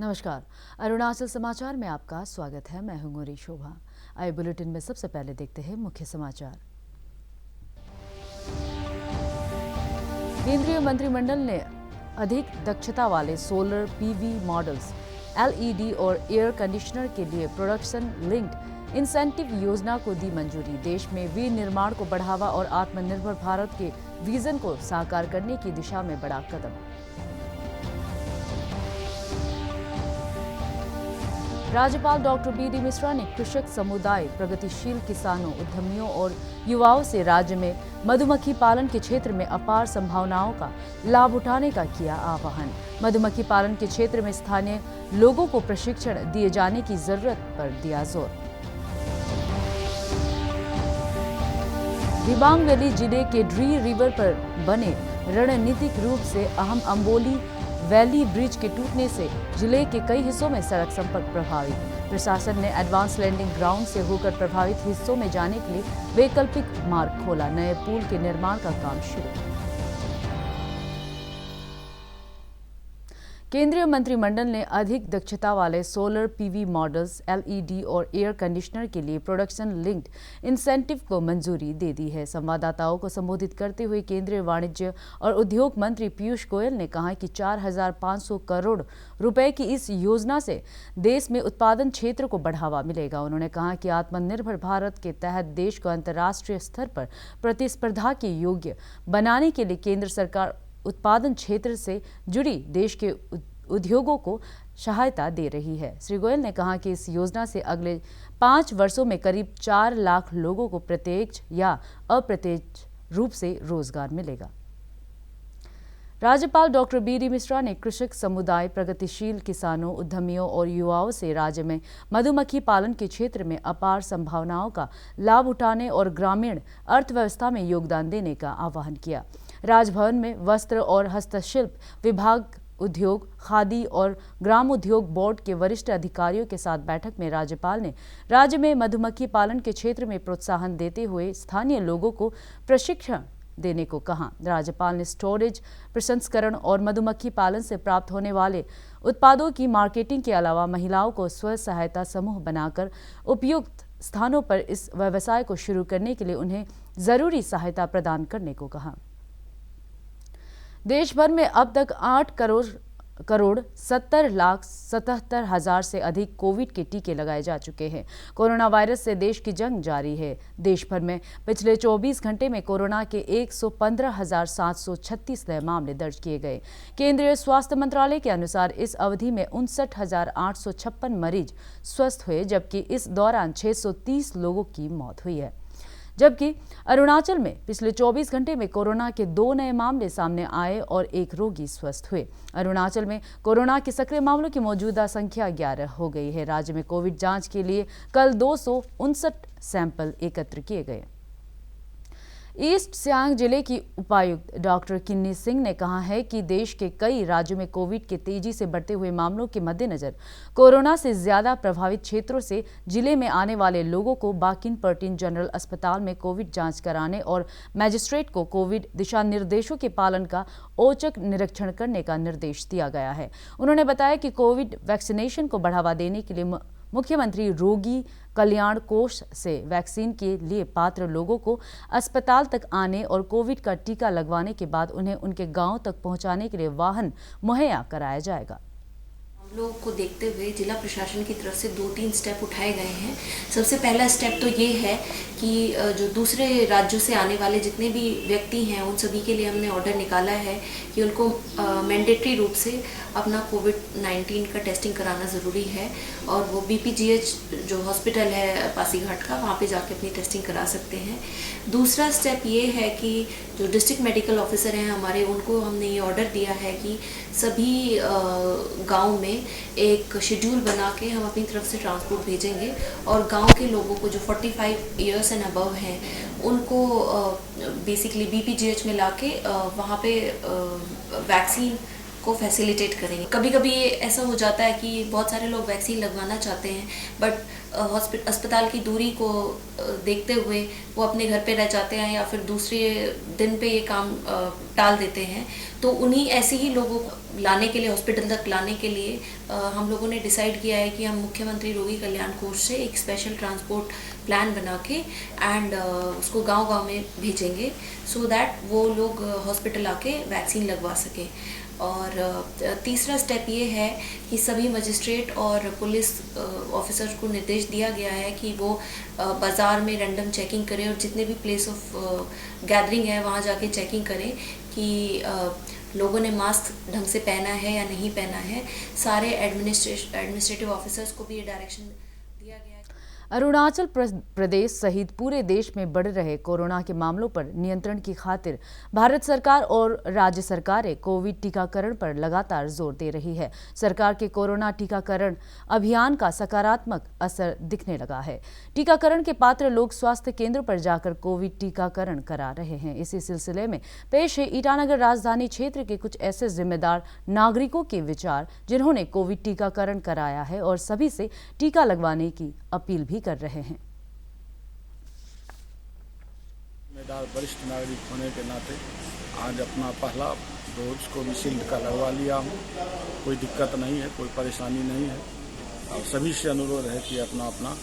नमस्कार। अरुणाचल समाचार में आपका स्वागत है। मैं हूं गोरी शोभा। आइए बुलेटिन में सबसे पहले देखते हैं मुख्य समाचार। केंद्रीय मंत्रिमंडल ने अधिक दक्षता वाले सोलर पीवी मॉडल्स, एलईडी और एयर कंडीशनर के लिए प्रोडक्शन लिंक्ड इंसेंटिव योजना को दी मंजूरी। देश में विनिर्माण को बढ़ावा और आत्मनिर्भर भारत के विजन को साकार करने की दिशा में बड़ा कदम। राज्यपाल डॉक्टर बी.डी. मिश्रा ने कृषक समुदाय, प्रगतिशील किसानों, उद्यमियों और युवाओं से राज्य में मधुमक्खी पालन के क्षेत्र में अपार संभावनाओं का लाभ उठाने का किया आह्वान। मधुमक्खी पालन के क्षेत्र में स्थानीय लोगों को प्रशिक्षण दिए जाने की जरूरत पर दिया जोर। दिबांग वैली जिले के ड्री रिवर पर बने रणनीतिक रूप से अहम अम्बोली वैली ब्रिज के टूटने से जिले के कई हिस्सों में सड़क संपर्क प्रभावित। प्रशासन ने एडवांस लैंडिंग ग्राउंड से होकर प्रभावित हिस्सों में जाने के लिए वैकल्पिक मार्ग खोला। नए पुल के निर्माण का काम शुरू। केंद्रीय मंत्रिमंडल ने अधिक दक्षता वाले सोलर पीवी मॉडल्स, एलईडी और एयर कंडीशनर के लिए प्रोडक्शन लिंक्ड इंसेंटिव को मंजूरी दे दी है। संवाददाताओं को संबोधित करते हुए केंद्रीय वाणिज्य और उद्योग मंत्री पीयूष गोयल ने कहा कि 4,500 करोड़ रुपए की इस योजना से देश में उत्पादन क्षेत्र को बढ़ावा मिलेगा। उन्होंने कहा कि आत्मनिर्भर भारत के तहत देश को अंतर्राष्ट्रीय स्तर पर प्रतिस्पर्धा के योग्य बनाने के लिए केंद्र सरकार उत्पादन क्षेत्र से जुड़ी देश के उद्योगों को सहायता दे रही है। श्री गोयल ने कहा कि इस योजना से अगले 5 वर्षों में करीब 4 लाख लोगों को प्रत्यक्ष या अप्रत्यक्ष रूप से रोजगार मिलेगा। राज्यपाल डॉक्टर बी.डी. मिश्रा ने कृषक समुदाय, प्रगतिशील किसानों, उद्यमियों और युवाओं से राज्य में मधुमक्खी पालन के क्षेत्र में अपार संभावनाओं का लाभ उठाने और ग्रामीण अर्थव्यवस्था में योगदान देने का आह्वान किया। राजभवन में वस्त्र और हस्तशिल्प विभाग, उद्योग, खादी और ग्राम उद्योग बोर्ड के वरिष्ठ अधिकारियों के साथ बैठक में राज्यपाल ने राज्य में मधुमक्खी पालन के क्षेत्र में प्रोत्साहन देते हुए स्थानीय लोगों को प्रशिक्षण देने को कहा। राज्यपाल ने स्टोरेज, प्रसंस्करण और मधुमक्खी पालन से प्राप्त होने वाले उत्पादों की मार्केटिंग के अलावा महिलाओं को स्व सहायता समूह बनाकर उपयुक्त स्थानों पर इस व्यवसाय को शुरू करने के लिए उन्हें जरूरी सहायता प्रदान करने को कहा। देश भर में अब तक 8 करोड़ 70,77,000 से अधिक कोविड के टीके लगाए जा चुके हैं। कोरोना वायरस से देश की जंग जारी है। देश भर में पिछले 24 घंटे में कोरोना के 115,736 नए मामले दर्ज किए गए। केंद्रीय स्वास्थ्य मंत्रालय के अनुसार इस अवधि में 59,856 मरीज स्वस्थ हुए, जबकि इस दौरान 630 लोगों की मौत हुई है। जबकि अरुणाचल में पिछले 24 घंटे में कोरोना के 2 नए मामले सामने आए और 1 रोगी स्वस्थ हुए। अरुणाचल में कोरोना के सक्रिय मामलों की मौजूदा संख्या 11 हो गई है। राज्य में कोविड जांच के लिए कल 259 सैंपल एकत्र किए गए। ईस्ट सियांग जिले की उपायुक्त डॉक्टर किन्नी सिंह ने कहा है कि देश के कई राज्यों में कोविड के तेजी से बढ़ते हुए मामलों के मद्देनजर कोरोना से ज्यादा प्रभावित क्षेत्रों से जिले में आने वाले लोगों को बाकिन पर्टिन जनरल अस्पताल में कोविड जांच कराने और मजिस्ट्रेट को कोविड दिशा निर्देशों के पालन का औचक निरीक्षण करने का निर्देश दिया गया है। उन्होंने बताया कि कोविड वैक्सीनेशन को बढ़ावा देने के लिए मुख्यमंत्री रोगी कल्याण कोष से वैक्सीन के लिए पात्र लोगों को अस्पताल तक आने और कोविड का टीका लगवाने के बाद उन्हें उनके गांव तक पहुंचाने के लिए वाहन मुहैया कराया जाएगा। लोगों को देखते हुए जिला प्रशासन की तरफ से 2-3 स्टेप उठाए गए हैं। सबसे पहला स्टेप तो ये है कि जो दूसरे राज्यों से आने वाले जितने भी व्यक्ति हैं उन सभी के लिए हमने ऑर्डर निकाला है कि उनको मैंडेटरी रूप से अपना कोविड-19 का टेस्टिंग कराना ज़रूरी है और वो बीपीजीएच जो हॉस्पिटल है पासीघाट का, वहाँ पे जाके अपनी टेस्टिंग करा सकते हैं। दूसरा स्टेप ये है कि जो डिस्ट्रिक्ट मेडिकल ऑफिसर हैं हमारे, उनको हमने ये ऑर्डर दिया है कि सभी गांव में एक शेड्यूल बना के हम अपनी तरफ से ट्रांसपोर्ट भेजेंगे और गांव के लोगों को जो 45 इयर्स एंड अबव हैं उनको बेसिकली बीपीजीएच में लाके वहाँ पे वैक्सीन को फैसिलिटेट करेंगे। कभी कभी ऐसा हो जाता है कि बहुत सारे लोग वैक्सीन लगवाना चाहते हैं बट अस्पताल की दूरी को देखते हुए वो अपने घर पे रह जाते हैं या फिर दूसरे दिन पे ये काम टाल देते हैं। तो उन्हीं ऐसे ही लोगों को लाने के लिए, हॉस्पिटल तक लाने के लिए हम लोगों ने डिसाइड किया है कि हम मुख्यमंत्री रोगी कल्याण कोष से एक स्पेशल ट्रांसपोर्ट प्लान बना के एंड उसको गांव-गांव में भेजेंगे, सो दैट वो लोग हॉस्पिटल आके वैक्सीन लगवा सकें। और तीसरा स्टेप ये है कि सभी मजिस्ट्रेट और पुलिस ऑफिसर्स को निर्देश दिया गया है कि वो बाज़ार में रैंडम चेकिंग करें और जितने भी प्लेस ऑफ गैदरिंग है वहाँ जाके चेकिंग करें कि लोगों ने मास्क ढंग से पहना है या नहीं पहना है। सारे एडमिनिस्ट्रेटिव ऑफिसर्स को भी ये डायरेक्शन दिया गया है। अरुणाचल प्रदेश सहित पूरे देश में बढ़ रहे कोरोना के मामलों पर नियंत्रण की खातिर भारत सरकार और राज्य सरकारें कोविड टीकाकरण पर लगातार जोर दे रही है। सरकार के कोरोना टीकाकरण अभियान का सकारात्मक असर दिखने लगा है। टीकाकरण के पात्र लोग स्वास्थ्य केंद्र पर जाकर कोविड टीकाकरण करा रहे हैं। इसी सिलसिले में पेश है ईटानगर राजधानी क्षेत्र के कुछ ऐसे जिम्मेदार नागरिकों के विचार जिन्होंने कोविड टीकाकरण कराया है और सभी से टीका लगवाने की अपील भी कर रहे हैं। जिम्मेदार वरिष्ठ नागरिक होने के नाते आज अपना पहला डोज कोविशील्ड का लगवा लिया हूँ। कोई दिक्कत नहीं है, कोई परेशानी नहीं है और सभी से अनुरोध है कि अपना अपना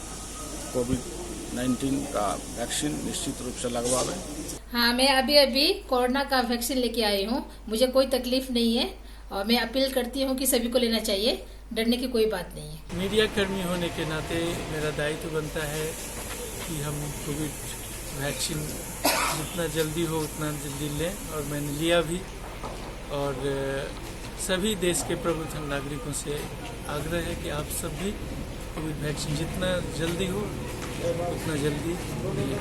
कोविड-19 का वैक्सीन निश्चित रूप से लगवावें। हाँ, मैं अभी कोरोना का वैक्सीन लेके आई हूँ। मुझे कोई तकलीफ नहीं है और मैं अपील करती हूँ कि सभी को लेना चाहिए, डरने की कोई बात नहीं है। मीडिया कर्मी होने के नाते मेरा दायित्व बनता है कि हम कोविड वैक्सीन जितना जल्दी हो उतना जल्दी लें और मैंने लिया भी। और सभी देश के प्रबुद्ध नागरिकों से आग्रह है कि आप सब भी कोविड वैक्सीन जितना जल्दी हो उतना जल्दी लें।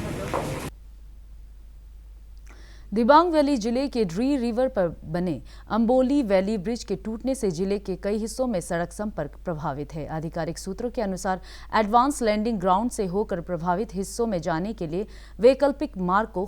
दिबांग वैली जिले के ड्री रिवर पर बने अंबोली वैली ब्रिज के टूटने से जिले के कई हिस्सों में सड़क संपर्क प्रभावित है। आधिकारिक सूत्रों के अनुसार एडवांस लैंडिंग ग्राउंड से होकर प्रभावित हिस्सों में जाने के लिए वैकल्पिक मार्ग को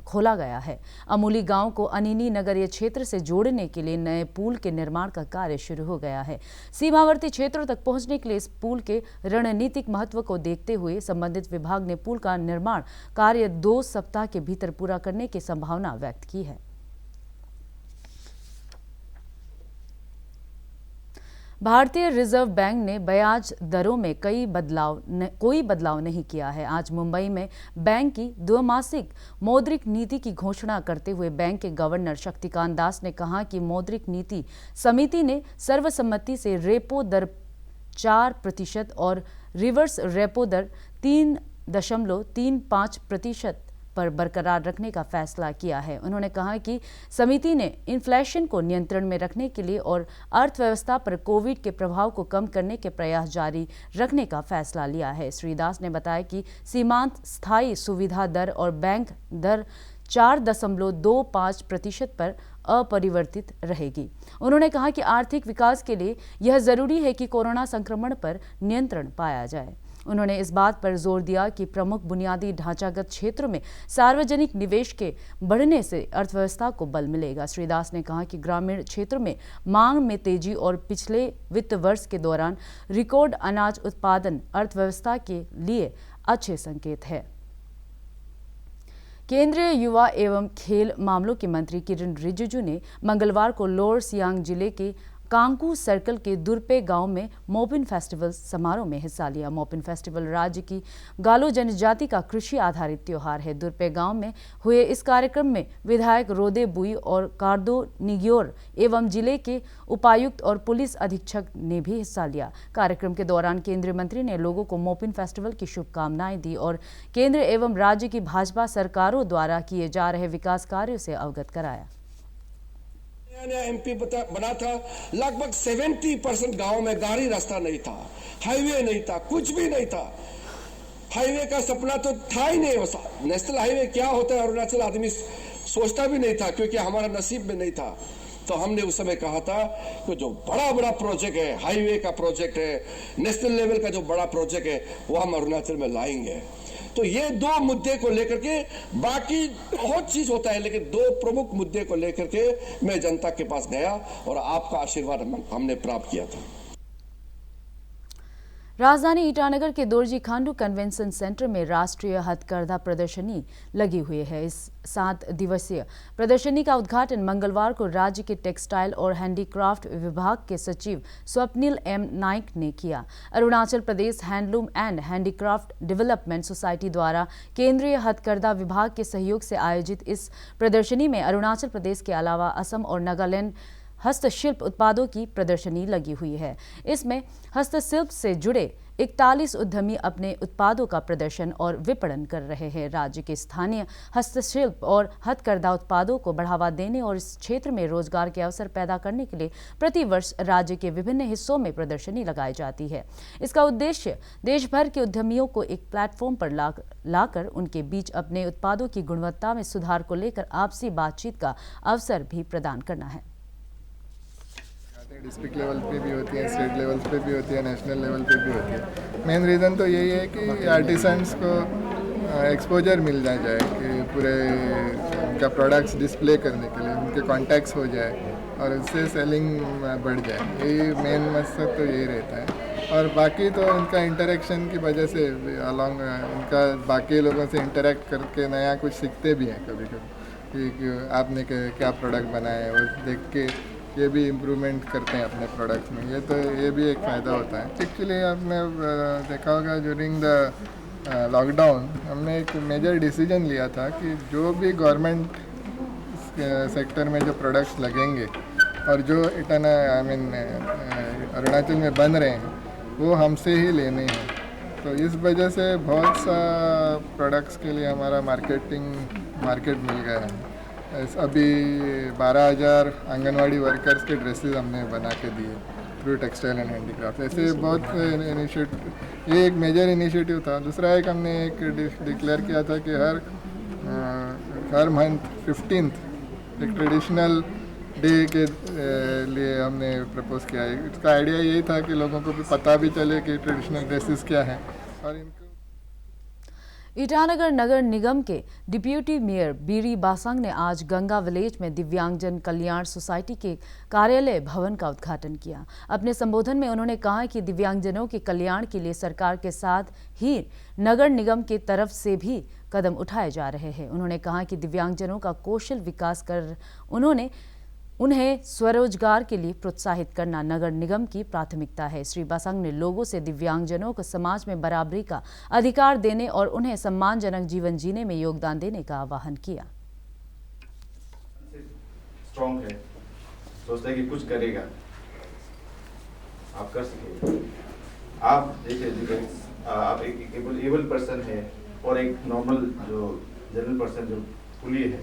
खोला गया है। अमूली गांव को अनिनी नगरीय क्षेत्र से जोड़ने के लिए नए पुल के निर्माण का कार्य शुरू हो गया है। सीमावर्ती क्षेत्रों तक पहुंचने के लिए इस पुल के रणनीतिक महत्व को देखते हुए संबंधित विभाग ने पुल का निर्माण कार्य 2 सप्ताह के भीतर पूरा करने की भावना व्यक्त की है। भारतीय रिजर्व बैंक ने ब्याज दरों में कोई बदलाव नहीं किया है। आज मुंबई में बैंक की द्विमासिक मौद्रिक नीति की घोषणा करते हुए बैंक के गवर्नर शक्तिकांत दास ने कहा कि मौद्रिक नीति समिति ने सर्वसम्मति से रेपो दर 4% और रिवर्स रेपो दर 3.35% पर बरकरार रखने का फैसला किया है। उन्होंने कहा कि समिति ने इन्फ्लेशन को नियंत्रण में रखने के लिए और अर्थव्यवस्था पर कोविड के प्रभाव को कम करने के प्रयास जारी रखने का फैसला लिया है। श्री दास ने बताया कि सीमांत स्थायी सुविधा दर और बैंक दर 4.25% पर अपरिवर्तित रहेगी। उन्होंने कहा कि आर्थिक विकास के लिए यह जरूरी है कि कोरोना संक्रमण पर नियंत्रण पाया जाए। उन्होंने इस बात पर जोर दिया कि प्रमुख बुनियादी ढांचागत क्षेत्रों में सार्वजनिक निवेश के बढ़ने से अर्थव्यवस्था को बल मिलेगा। श्री दास ने कहा कि ग्रामीण क्षेत्रों में मांग में तेजी और पिछले वित्त वर्ष के दौरान रिकॉर्ड अनाज उत्पादन अर्थव्यवस्था के लिए अच्छे संकेत है। केंद्रीय युवा एवं खेल मामलों के मंत्री किरण रिजिजू ने मंगलवार को लोअर सियांग जिले के कांकू सर्कल के दुर्पे गांव में मोपिन फेस्टिवल समारोह में हिस्सा लिया। मोपिन फेस्टिवल राज्य की गालो जनजाति का कृषि आधारित त्योहार है। दुर्पे गांव में हुए इस कार्यक्रम में विधायक रोदे बुई और कार्दो निग्योर एवं जिले के उपायुक्त और पुलिस अधीक्षक ने भी हिस्सा लिया। कार्यक्रम के दौरान केंद्रीय मंत्री ने लोगों को मोपिन फेस्टिवल की शुभकामनाएं दी और केंद्र एवं राज्य की भाजपा सरकारों द्वारा किए जा रहे विकास कार्यों से अवगत कराया। एमपी बना था, लगभग 70% गांव में गाड़ी रास्ता नहीं था, हाईवे नहीं था, कुछ भी नहीं था। हाईवे का सपना तो था ही नहीं। नेशनल हाईवे क्या होता है अरुणाचल आदमी सोचता भी नहीं था, क्योंकि हमारा नसीब में नहीं था। तो हमने उस समय कहा था कि जो बड़ा प्रोजेक्ट है, हाईवे का प्रोजेक्ट है, नेशनल लेवल का जो बड़ा प्रोजेक्ट है, वो हम अरुणाचल में लाएंगे। तो ये 2 मुद्दे को लेकर के, बाकी बहुत चीज होता है, लेकिन 2 प्रमुख मुद्दे को लेकर के मैं जनता के पास गया और आपका आशीर्वाद हमने प्राप्त किया था। राजधानी ईटानगर के दोरजी खांडू कन्वेंशन सेंटर में राष्ट्रीय हथकरघा प्रदर्शनी लगी हुई है। इस 7 दिवसीय प्रदर्शनी का उद्घाटन मंगलवार को राज्य के टेक्सटाइल और हैंडीक्राफ्ट विभाग के सचिव स्वप्निल एम नाइक ने किया। Arunachal Pradesh handloom and handicraft development society द्वारा केंद्रीय हथकरघा विभाग के सहयोग से आयोजित इस प्रदर्शनी में अरुणाचल प्रदेश के अलावा असम और नागालैंड हस्तशिल्प उत्पादों की प्रदर्शनी लगी हुई है। इसमें हस्तशिल्प से जुड़े 41 उद्यमी अपने उत्पादों का प्रदर्शन और विपणन कर रहे हैं। राज्य के स्थानीय हस्तशिल्प और हथकरघा उत्पादों को बढ़ावा देने और इस क्षेत्र में रोजगार के अवसर पैदा करने के लिए प्रतिवर्ष राज्य के विभिन्न हिस्सों में प्रदर्शनी लगाई जाती है। इसका उद्देश्य देश भर के उद्यमियों को एक प्लेटफॉर्म पर लाकर उनके बीच अपने उत्पादों की गुणवत्ता में सुधार को लेकर आपसी बातचीत का अवसर भी प्रदान करना है। डिस्ट्रिक्ट लेवल पे भी होती है, स्टेट लेवल पे भी होती है, नेशनल लेवल पे भी होती है। मेन रीज़न तो यही है कि आर्टिसंस को एक्सपोजर मिलना जाए कि पूरे उनका प्रोडक्ट्स डिस्प्ले करने के लिए उनके कॉन्टैक्ट्स हो जाए और उससे सेलिंग बढ़ जाए। यही मेन मकसद तो यही रहता है। और बाकी तो उनका इंटरेक्शन की वजह से अलॉन्ग उनका बाकी लोगों से इंटरेक्ट करके नया कुछ सीखते भी हैं कभी कभी कि आपने क्या प्रोडक्ट बनाया है, वो देख के ये भी इम्प्रूवमेंट करते हैं अपने प्रोडक्ट्स में। ये भी एक फ़ायदा होता है। एक्चुअली आपने देखा होगा ड्यूरिंग द लॉकडाउन हमने एक मेजर डिसीजन लिया था कि जो भी गवर्नमेंट सेक्टर में जो प्रोडक्ट्स लगेंगे और जो अरुणाचल में बन रहे हैं वो हमसे ही लेने हैं। तो इस वजह से बहुत सा प्रोडक्ट्स के लिए हमारा मार्केट मिल गया है। अभी 12,000 आंगनवाड़ी वर्कर्स के ड्रेसेस हमने बना के दिए थ्रू टेक्सटाइल एंड हैंडीक्राफ्ट। ऐसे बहुत इनिशिएटिव, ये एक मेजर इनिशिएटिव था। दूसरा एक हमने एक डिक्लेयर किया था कि हर मंथ 15th एक ट्रेडिशनल डे के लिए हमने प्रपोज किया है। इसका आइडिया यही था कि लोगों को भी पता भी चले कि ट्रेडिशनल ड्रेसेस क्या हैं और इनको। ईटानगर नगर निगम के डिप्यूटी मेयर बीरी बासंग ने आज गंगा विलेज में दिव्यांगजन कल्याण सोसाइटी के कार्यालय भवन का उद्घाटन किया। अपने संबोधन में उन्होंने कहा कि दिव्यांगजनों के कल्याण के लिए सरकार के साथ ही नगर निगम की तरफ से भी कदम उठाए जा रहे हैं। उन्होंने कहा कि दिव्यांगजनों का कौशल विकास कर उन्हें स्वरोजगार के लिए प्रोत्साहित करना नगर निगम की प्राथमिकता है। श्री बासंग ने लोगों से दिव्यांगजनों को समाज में बराबरी का अधिकार देने और उन्हें सम्मानजनक जीवन जीने में योगदान देने का आह्वान किया। स्ट्रॉन्ग है, सोचता है कि कुछ करेगा, आप कर सकेंगे। आप देखिए, आप एक एबल पर्सन है और एक नॉर्मल जो जनरल पर्सन जो कुली है,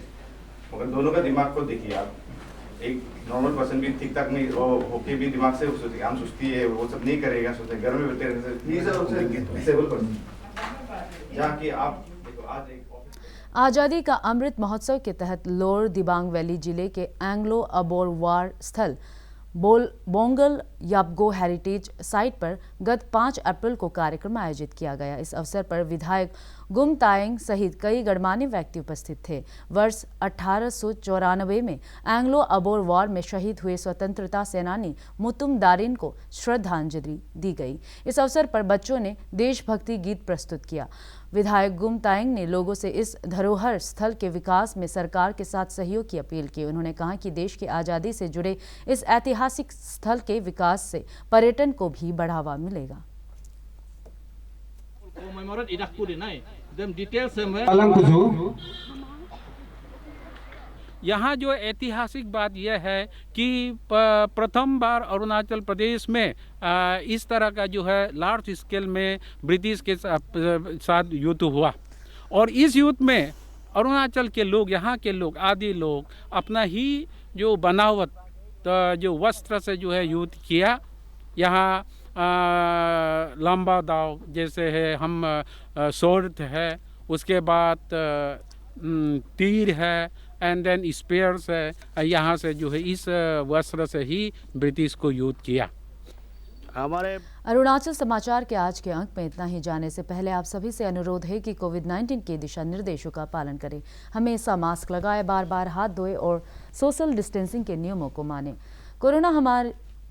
मगर दोनों का दिमाग को देखिए आप। एक नॉर्मल पर्सन भी ठीक ठाक नहीं होके भी दिमाग से हम सुस्ती है, वो सब नहीं करेगा, सोचते घर में बैठे रहते डिसेबल पर्सन। जहाँ की आप देखो आज एक आज़ादी का अमृत महोत्सव के तहत लोअर दिबांग वैली जिले के एंग्लो अबोर वार स्थल बोंगल याबगो हेरिटेज साइट पर गत 5 अप्रैल को कार्यक्रम आयोजित किया गया। इस अवसर पर विधायक गुम तायंग सहित कई गणमान्य व्यक्ति उपस्थित थे। वर्ष 1894 में एंग्लो अबोर वार में शहीद हुए स्वतंत्रता सेनानी मुतुम दारिन को श्रद्धांजलि दी गई। इस अवसर पर बच्चों ने देशभक्ति गीत प्रस्तुत किया। विधायक गुम तायंग ने लोगों से इस धरोहर स्थल के विकास में सरकार के साथ सहयोग की अपील की। उन्होंने कहा कि देश की आज़ादी से जुड़े इस ऐतिहासिक स्थल के विकास से पर्यटन को भी बढ़ावा मिलेगा। यहाँ जो ऐतिहासिक बात यह है कि प्रथम बार अरुणाचल प्रदेश में इस तरह का जो है लार्ज स्केल में ब्रिटिश के साथ युद्ध हुआ और इस युद्ध में अरुणाचल के लोग, यहाँ के लोग, आदि लोग अपना ही जो बनावट जो वस्त्र से जो है युद्ध किया। यहाँ लंबा दाव जैसे है, हम सोर्ड है, उसके बाद तीर है एंड देन स्पेयर्स है। यहाँ से जो है इस वस्त्र से ही ब्रिटिश को युद्ध किया। हमारे अरुणाचल समाचार के आज के अंक में इतना ही। जाने से पहले आप सभी से अनुरोध है कि कोविड-19 के दिशा निर्देशों का पालन करें, हमेशा मास्क लगाएं, बार बार हाथ धोएं और सोशल डिस्टेंसिंग के नियमों को मानें। कोरोना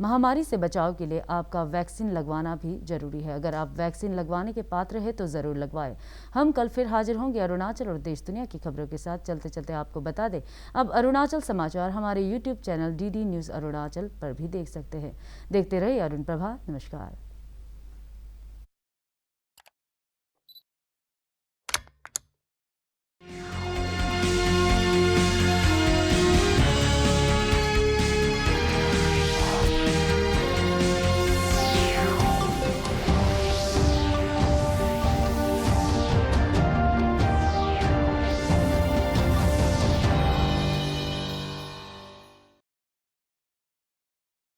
महामारी से बचाव के लिए आपका वैक्सीन लगवाना भी जरूरी है। अगर आप वैक्सीन लगवाने के पात्र हैं तो ज़रूर लगवाएं। हम कल फिर हाजिर होंगे अरुणाचल और देश दुनिया की खबरों के साथ। चलते चलते आपको बता दें, अब अरुणाचल समाचार हमारे YouTube channel DD news Arunachal पर भी देख सकते हैं। देखते रहिए अरुण प्रभा। नमस्कार।